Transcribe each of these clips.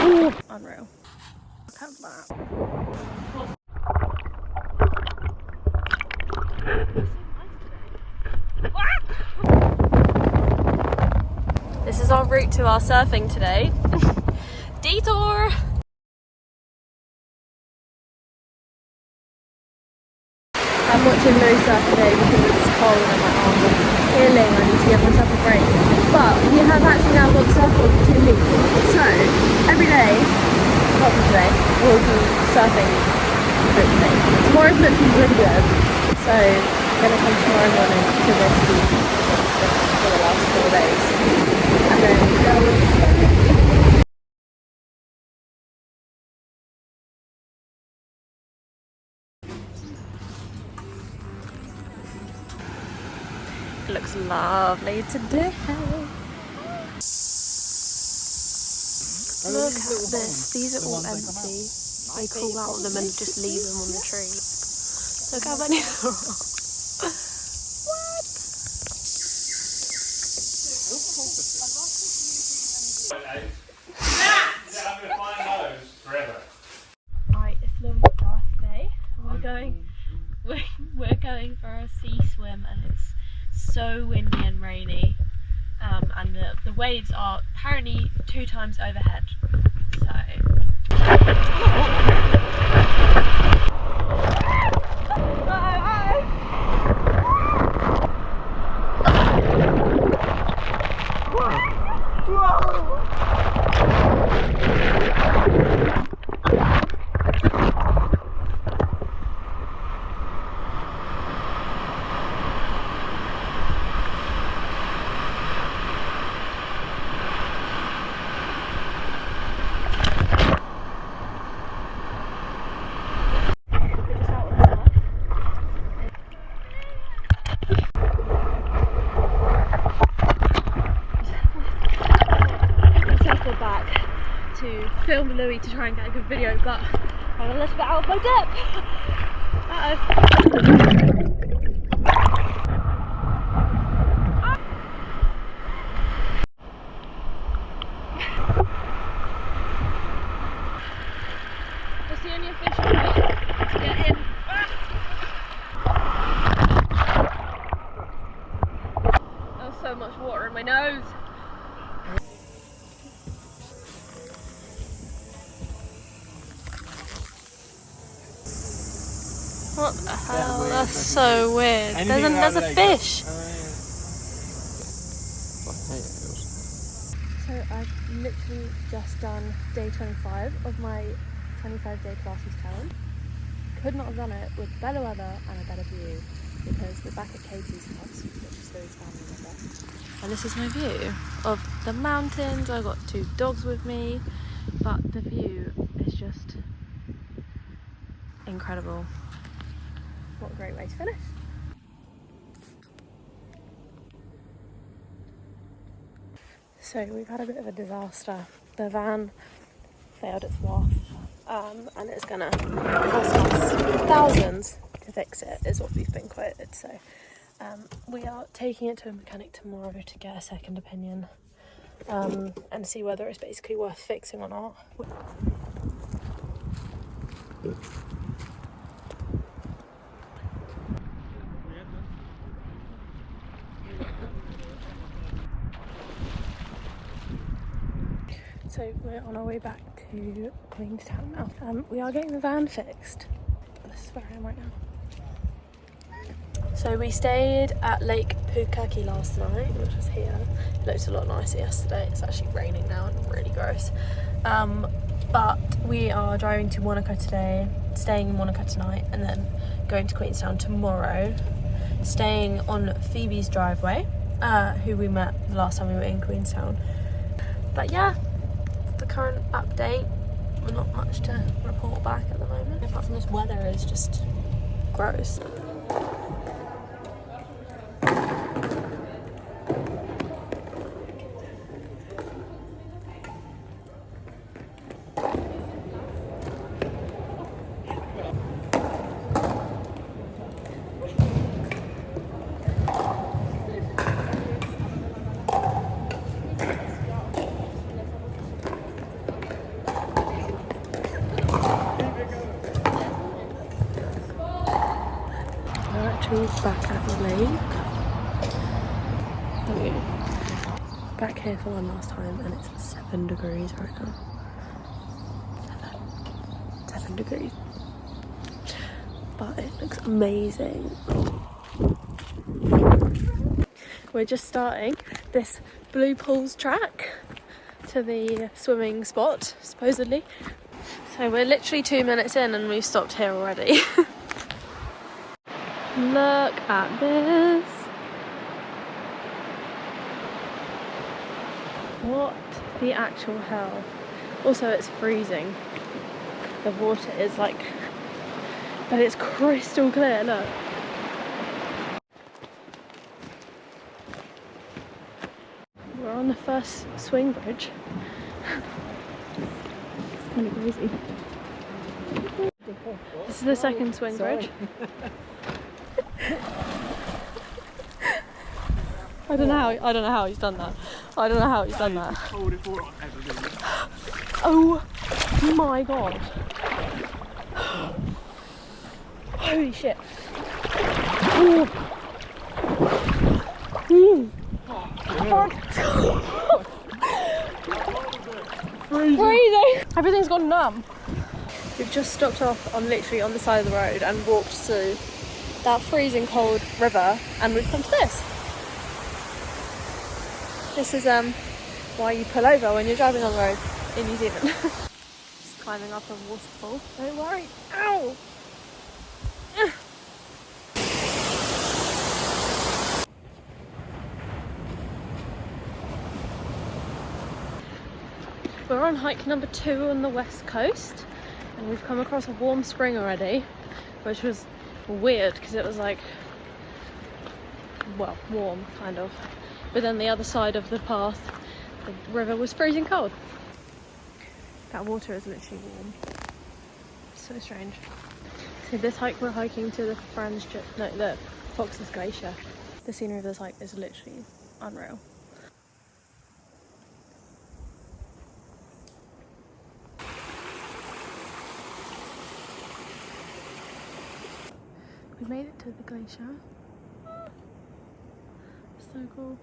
Unreal. Look at that. This is our route to our surfing today. Detour! I'm watching Louis surf today because it's cold and I'm like, oh, I'm killing, I need to give myself a break. But we have actually now got surfboard for 2 weeks. So, every day, apart from today, we'll be surfing hopefully. Tomorrow's looking really good. So, I'm going to come tomorrow morning to this beach for the last 4 days. And then go It looks lovely today. Look at this. These are all empty. They crawl out of them and just leave them on the tree. Look how many there are. Right, it's Louis' birthday. We're going for a sea swim and it's so windy and rainy, and the waves are apparently 2 times overhead. So to film Louis to try and get a good video, but I'm a little bit out of my depth. Just the only official way to get in. There's so much water in my nose. What the hell? That's so weird. There's a fish. So I've literally just done day 25 of my 25-day classes challenge. Could not have done it with better weather and a better view because we're back at Katie's house, which is Louis' family member. And this is my view of the mountains. I've got 2 dogs with me, but the view is just incredible. What a great way to finish. So we've had a bit of a disaster. The van failed its WAF, and it's gonna cost us thousands to fix it, is what we've been quoted. So we are taking it to a mechanic tomorrow to get a second opinion, and see whether it's basically worth fixing or not. So we're on our way back to Queenstown now. We are getting the van fixed. This is where I am right now. So we stayed at Lake Pukaki last night, which was here. It looked a lot nicer yesterday. It's actually raining now and really gross. But we are driving to Wanaka today, staying in Wanaka tonight, and then going to Queenstown tomorrow. Staying on Phoebe's driveway, who we met the last time we were in Queenstown. But yeah, the current update, not much to report back at the moment, apart from this weather is just gross. back at the lake. There we go. Back here for one last time, and it's 7 degrees right now. 7 degrees. But it looks amazing. We're just starting this Blue Pools track to the swimming spot, supposedly. So we're literally 2 minutes in and we've stopped here already. Look at this. What the actual hell? Also, it's freezing. The water is like, but it's crystal clear, look. We're on the first swing bridge. It's kind of crazy. This is the second swing bridge. I don't know how he's done that. I don't know how he's done that. Oh my god. Holy shit. Ooh. Freezing. Everything's gone numb. We've just stopped off literally on the side of the road and walked through that freezing cold river, and we've come to this. This is why you pull over when you're driving on the road in New Zealand. Just climbing up a waterfall. Don't worry. Ow! We're on hike number 2 on the west coast, and we've come across a warm spring already, which was weird because it was like, well, warm kind of, but then the other side of the path, the river was freezing cold. That water is literally warm. So strange. So this hike, we're hiking to the the Fox's Glacier. The scenery of this hike is literally unreal. We made it to the glacier. So cool.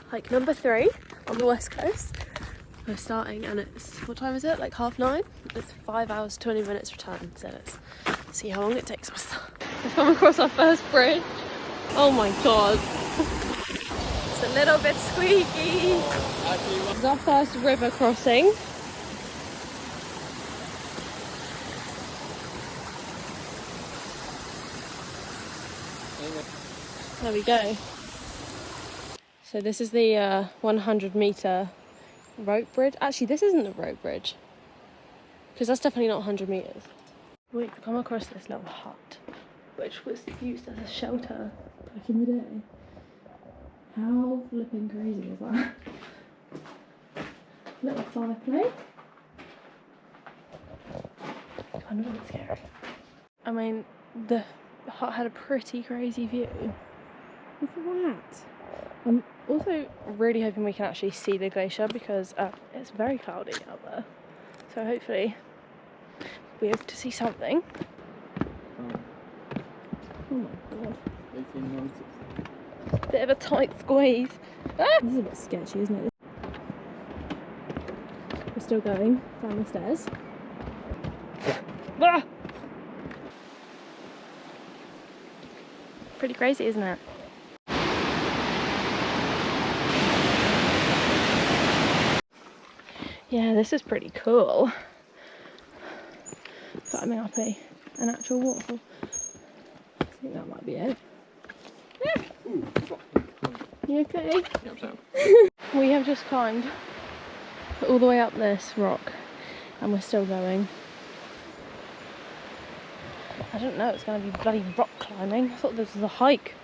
Hike number 3 on the west coast. We're starting and it's, what time is it? Like 9:30? It's 5 hours, 20 minutes return. So let's see how long it takes us. We've come across our first bridge. Oh my god. It's a little bit squeaky. It's our first river crossing. There we go. So this is the 100-meter rope bridge. Actually, this isn't the rope bridge, because that's definitely not 100 meters. We've come across this little hut, which was used as a shelter back in the day. How flipping crazy is that? Little fireplace. Kind of a bit scary. I mean, the hut had a pretty crazy view. Look at that. I'm also really hoping we can actually see the glacier because it's very cloudy out there. So hopefully we'll be able to see something. Oh my god. 1890. Bit of a tight squeeze. Ah! This is a bit sketchy, isn't it? We're still going down the stairs. Ah! Pretty crazy, isn't it? Yeah, this is pretty cool. Climbing up an actual waterfall. I think that might be it. Yeah. You okay? We have just climbed all the way up this rock and we're still going. I didn't know it was going to be bloody rock climbing. I thought this was a hike.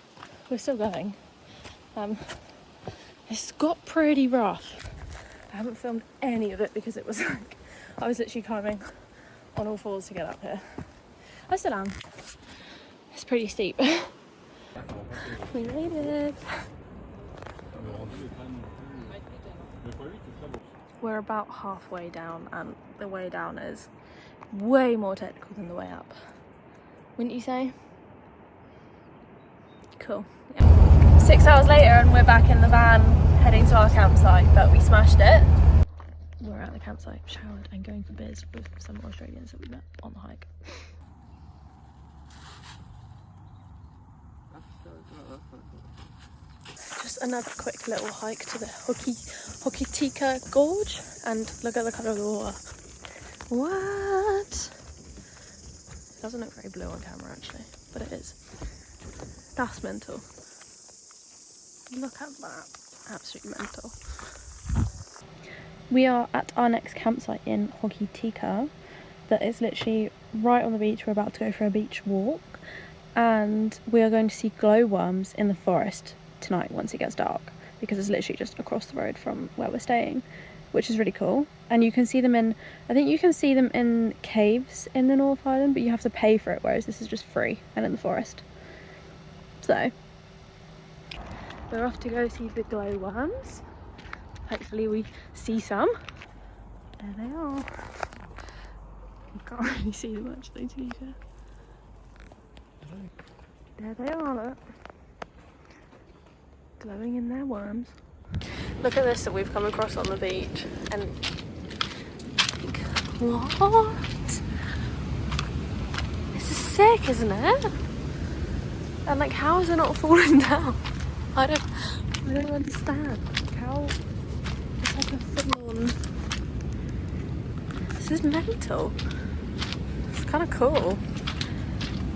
We're still going. It's got pretty rough. I haven't filmed any of it because it was like, I was literally climbing on all fours to get up here. I still am. It's pretty steep. We made it. we're about halfway down, and the way down is way more technical than the way up. Wouldn't you say? Cool. Yeah. 6 hours later and we're back in the van heading to our campsite, but we smashed it. We're at the campsite, showered and going for beers with some Australians that we met on the hike. Just another quick little hike to the Hokitika Gorge, and look at the colour of the water. What? It doesn't look very blue on camera actually, but it is. That's mental. Look at that. Absolutely mental. We are at our next campsite in Hokitika that is literally right on the beach. We're about to go for a beach walk, and we are going to see glowworms in the forest tonight once it gets dark, because it's literally just across the road from where we're staying, which is really cool. And you can see them in, I think you can see them in caves in the North Island, but you have to pay for it, whereas this is just free and in the forest. So we're off to go see the glowworms. Hopefully we see some. There they are. You can't really see them actually, to be fair. There they are, look. Glowing in their worms. Look at this that we've come across on the beach, and what? This is sick, isn't it? And like, how is it not falling down? I don't understand. Like, how it's like a full-on. This is mental. It's kind of cool.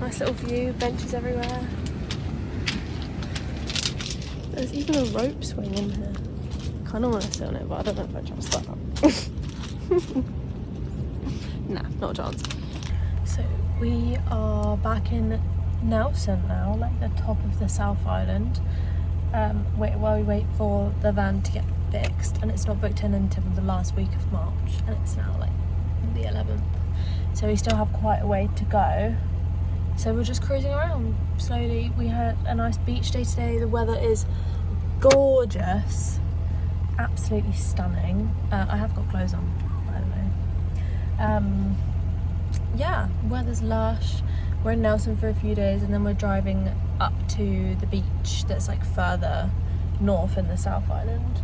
Nice little view, benches everywhere. There's even a rope swing in here. Kind of want to sit on it, but I don't know if I trust that. Nah, not a chance. So we are back in Nelson now, like the top of the South Island. While we wait for the van to get fixed, and it's not booked in until the last week of March, and it's now like the 11th. So we still have quite a way to go. So we're just cruising around slowly. We had a nice beach day today. The weather is gorgeous, absolutely stunning. I have got clothes on, by the way. Yeah, weather's lush. We're in Nelson for a few days, and then we're driving up to the beach that's like further north in the South Island,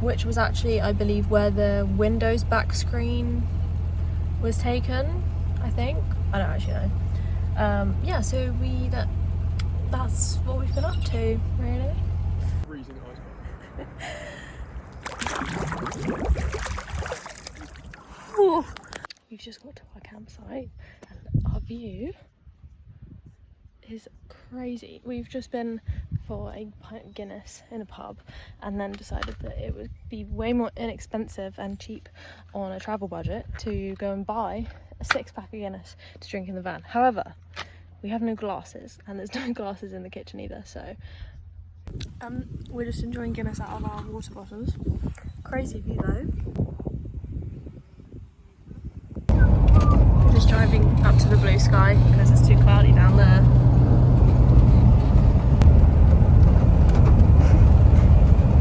which was actually, I believe, where the Windows back screen was taken, I think. I don't actually know. Yeah, so that's what we've been up to, really. Freezing Oh. We've just got to our campsite, and our view is crazy. We've just been for a pint of Guinness in a pub, and then decided that it would be way more inexpensive and cheap on a travel budget to go and buy a 6-pack of Guinness to drink in the van. However, we have no glasses, and there's no glasses in the kitchen either, so we're just enjoying Guinness out of our water bottles. Crazy view though. We're just driving up to the blue sky because it's too cloudy down there.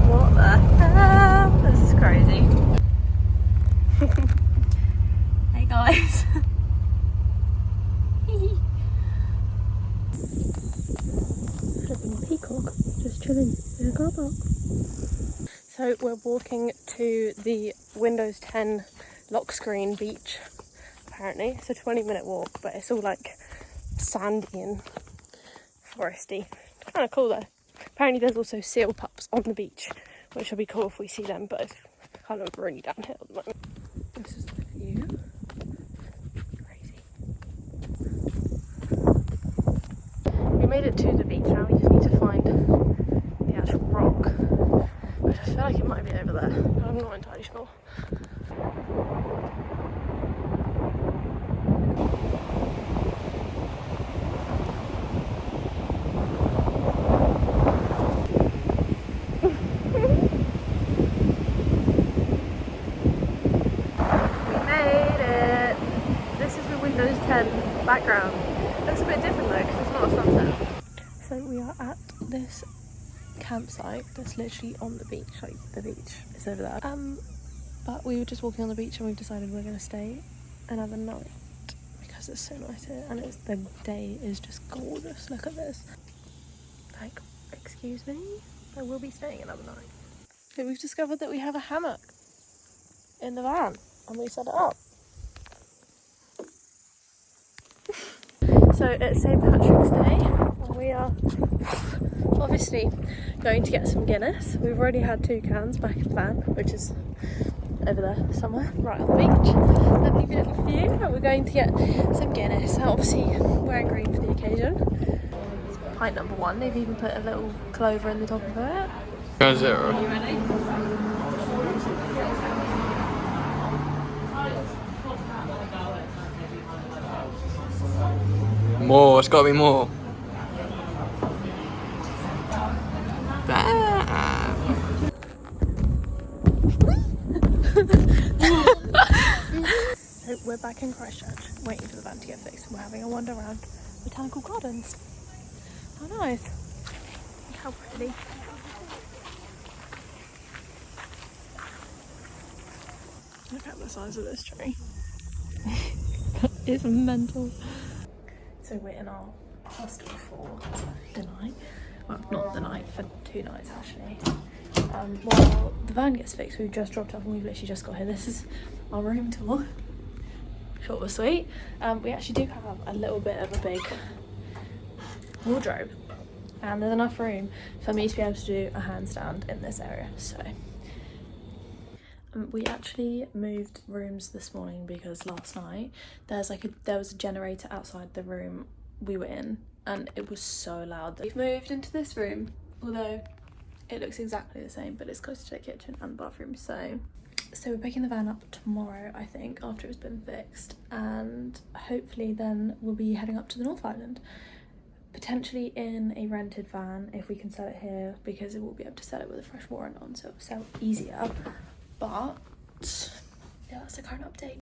What the hell? This is crazy. Hey guys. Flipping peacock just chilling in a car park. So we're walking to the Windows 10 lock screen beach. Apparently it's a 20-minute walk, but it's all like sandy and foresty. Kind of cool though. Apparently there's also seal pups on the beach, which will be cool if we see them, but it's kind of really downhill at the moment. This is the view. Crazy. We made it to the beach now, we just need to find the actual rock, which I feel like it might be over there, but I'm not entirely sure. Background. Looks a bit different though because it's not a sunset. So we are at this campsite that's literally on the beach, like the beach is over there. But we were just walking on the beach and we've decided we're going to stay another night because it's so nice here and the day is just gorgeous. Look at this. Like, excuse me? I will be staying another night. So we've discovered that we have a hammock in the van and we set it up. So it's St. Patrick's Day and we are obviously going to get some Guinness. We've already had 2 cans back in the van, which is over there somewhere, right on the beach. Lovely little view, and we're going to get some Guinness. Obviously wearing green for the occasion. Pint number 1, they've even put a little clover in the top of it. Go zero. Are you ready? More, it's gotta be more. So we're back in Christchurch, waiting for the van to get fixed. We're having a wander around Botanical Gardens. How nice. Look how pretty. Look at the size of this tree. It's mental. So we're in our hostel for the night. Well, not the night, for 2 nights actually. While the van gets fixed, we've just dropped off and we've literally just got here. This is our room tour. Short but sweet. We actually do have a little bit of a big wardrobe and there's enough room for me to be able to do a handstand in this area. So we actually moved rooms this morning because last night there was a generator outside the room we were in and it was so loud. We've moved into this room, although it looks exactly the same, but it's close to the kitchen and bathroom. So we're picking the van up tomorrow, I think, after it's been fixed, and hopefully then we'll be heading up to the North Island, potentially in a rented van if we can sell it here, because it will be able to sell it with a fresh warrant on, so it'll sell easier. But yeah, that's the current update.